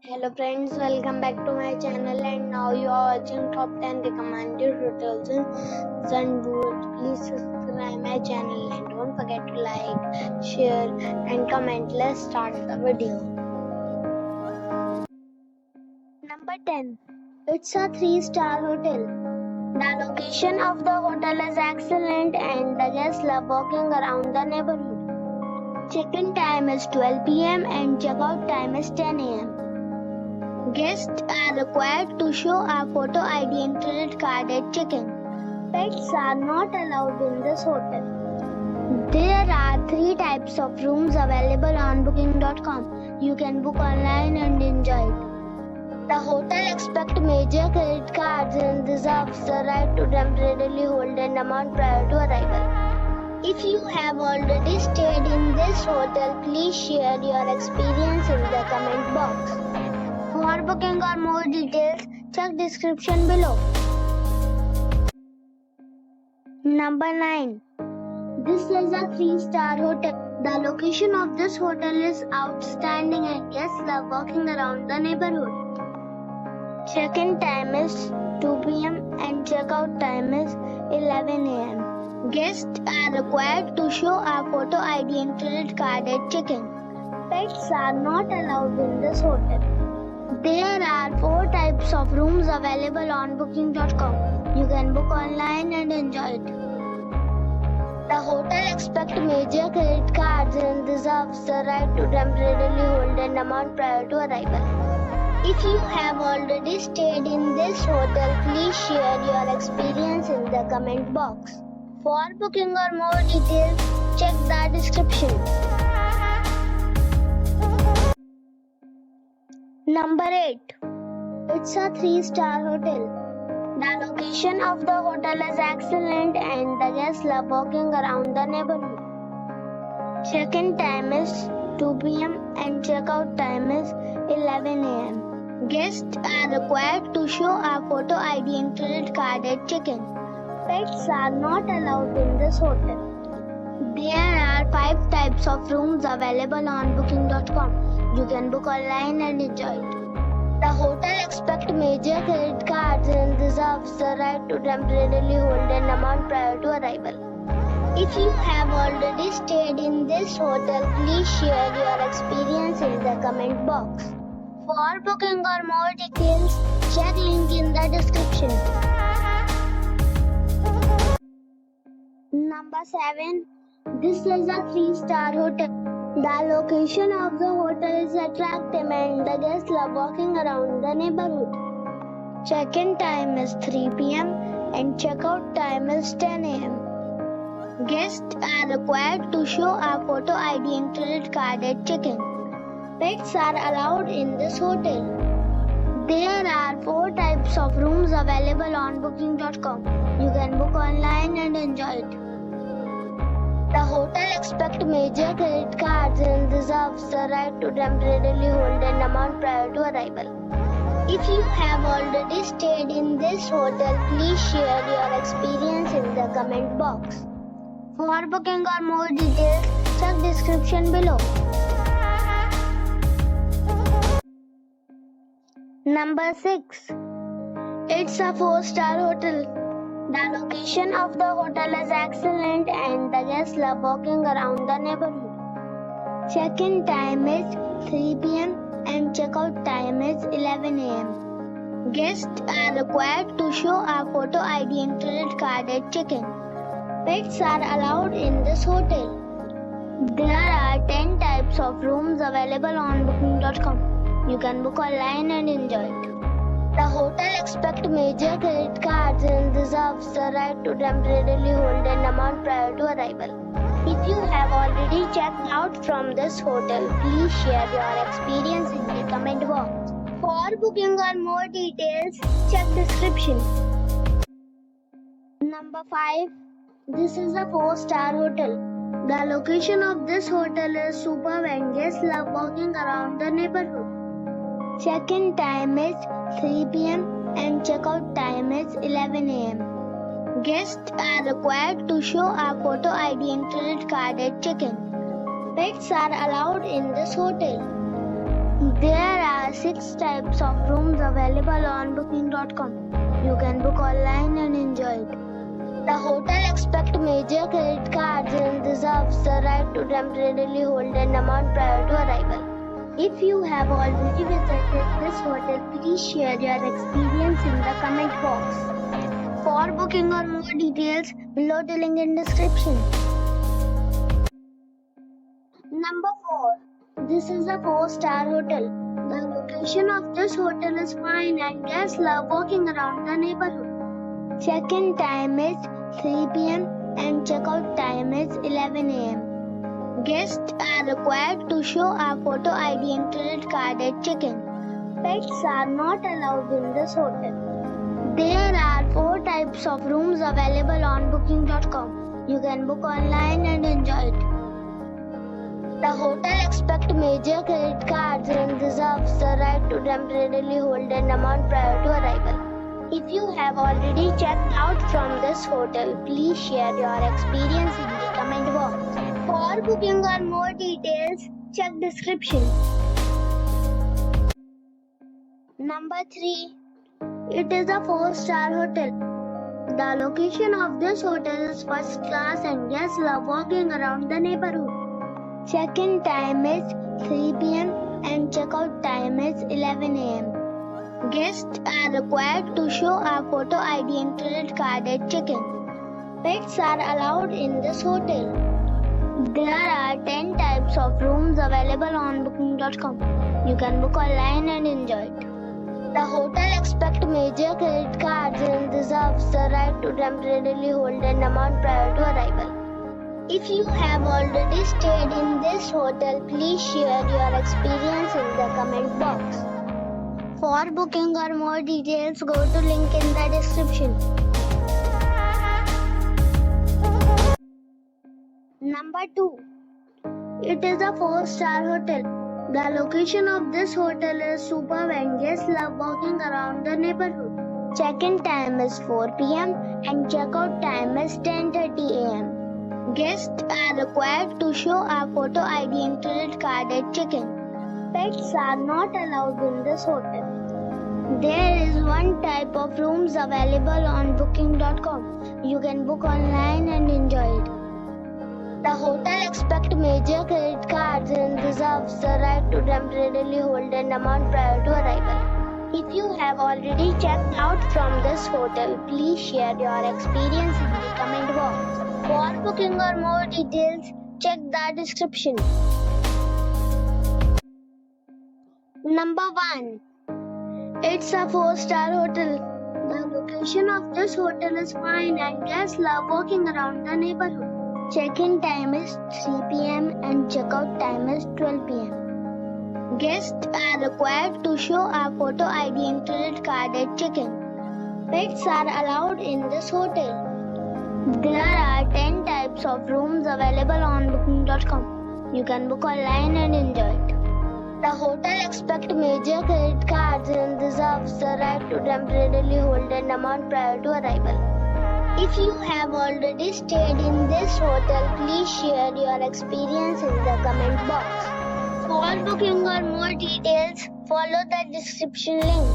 Hello friends, welcome back to my channel and now you are watching top 10 recommended hotels in Zandvoort. Please subscribe my channel and don't forget to like, share and comment. Let's start the video. Number 10. It's a 3-star hotel. The location of the hotel is excellent and the guests love walking around the neighborhood. Check-in time is 12 p.m. and check-out time is 10 a.m. Guests are required to show a photo ID and credit card at check-in. Pets are not allowed in this hotel. There are 3 types of rooms available on booking.com. You can book online and enjoy it. The hotel expects major credit cards and reserves the right to temporarily hold an amount prior to arrival. If you have already stayed in this hotel, please share your experience in the comment box. For booking or more details, check description below. Number 9. This is a 3-star hotel. The location of this hotel is outstanding and guests love walking around the neighborhood. Check-in time is 2 p.m. and check-out time is 11 a.m. Guests are required to show a photo ID and credit card at check-in. Pets are not allowed in this hotel. There are 4 types of rooms available on booking.com. You can book online and enjoy it. The hotel expects major credit cards and reserves the right to temporarily hold an amount prior to arrival. If you have already stayed in this hotel, please share your experience in the comment box. For booking or more details, check the description. Number 8. It's a 3-star hotel. The location of the hotel is excellent and the guests love walking around the neighborhood. Check-in time is 2 p.m. and check-out time is 11 a.m. Guests are required to show a photo ID and credit card at check-in. Pets are not allowed in this hotel. There are 5 types of rooms available on booking.com. You can book online and enjoy it. The hotel expects major credit cards and reserves the right to temporarily hold an amount prior to arrival. If you have already stayed in this hotel, please share your experience in the comment box. For booking or more details, check link in the description. Number 7. This is a 3-star hotel. The location of the hotel is attractive and the guests love walking around the neighborhood. Check-in time is 3 p.m. and check-out time is 10 a.m. Guests are required to show a photo ID and credit card at check-in. Pets are allowed in this hotel. There are 4 types of rooms available on booking.com. You can book online and enjoy it. The hotel expects major credit cards and reserves the right to temporarily hold an amount prior to arrival. If you have already stayed in this hotel, please share your experience in the comment box. For booking or more details, check description below. Number 6. It's a 4-star hotel. The location of the hotel is excellent and the guests love walking around the neighborhood. Check-in time is 3 p.m. and check-out time is 11 a.m. Guests are required to show a photo ID and credit card at check-in. Pets are allowed in this hotel. There are 10 types of rooms available on booking.com. You can book online and enjoy it. The hotel expects major credit cards and reserves the right to temporarily hold an amount prior to arrival. If you have already checked out from this hotel, please share your experience in the comment box. For booking or more details, check description. Number 5. This is a 4-star hotel. The location of this hotel is superb and guests love walking around the neighborhood. Check-in time is 3 p.m. and check-out time is 11 a.m. Guests are required to show a photo ID and credit card at check-in. Pets are allowed in this hotel. There are are 6 types of rooms available on booking.com. You can book online and enjoy it. The hotel accepts major credit cards and reserves the right to temporarily hold an amount prior to arrival. If you have already visited this hotel, please share your experience in the comment box. For booking or more details, below the link in description. Number 4. This is a 4-star hotel. The location of this hotel is fine and guests love walking around the neighborhood. Check-in time is 3 p.m. and check-out time is 11 a.m. Guests are required to show a photo ID and credit card at check-in. Pets are not allowed in this hotel. There are 4 types of rooms available on booking.com. You can book online and enjoy it. The hotel accepts major credit cards and reserves the right to temporarily hold an amount prior to arrival. If you have already checked out from this hotel, please share your experience in the comment box. For booking or more details, check description. Number 3. It is a 4-star hotel. The location of this hotel is first class and guests love walking around the neighborhood. Check-in time is 3 p.m. and check-out time is 11 a.m. Guests are required to show a photo ID and credit card at check-in. Pets are allowed in this hotel. There are 10 types of rooms available on booking.com. You can book online and enjoy it. The hotel accepts major credit cards and reserves the right to temporarily hold an amount prior to arrival. If you have already stayed in this hotel, please share your experience in the comment box. For booking or more details, go to link in the description. Number 2. It is a 4-star hotel. The location of this hotel is superb and guests love walking around the neighborhood. Check-in time is 4 p.m. and check-out time is 10:30 a.m. Guests are required to show a photo ID and credit card at check-in. Pets are not allowed in this hotel. There is 1 type of rooms available on booking.com. You can book online and enjoy it. The hotel accepts major credit cards and reserves the right to temporarily hold an amount prior to arrival. If you have already checked out from this hotel, please share your experience in the comment box. For booking or more details, check the description. Number 1. It's a 4-star hotel. The location of this hotel is fine and guests love walking around the neighborhood. Check-in time is 3 p.m. and check-out time is 12 p.m. Guests are required to show a photo ID and credit card at check-in. Pets are allowed in this hotel. There are 10 types of rooms available on booking.com. You can book online and enjoy it. The hotel accepts major credit cards and reserves the right to temporarily hold an amount prior to arrival. If you have already stayed in this hotel, please share your experience in the comment box. For booking or more details, follow the description link.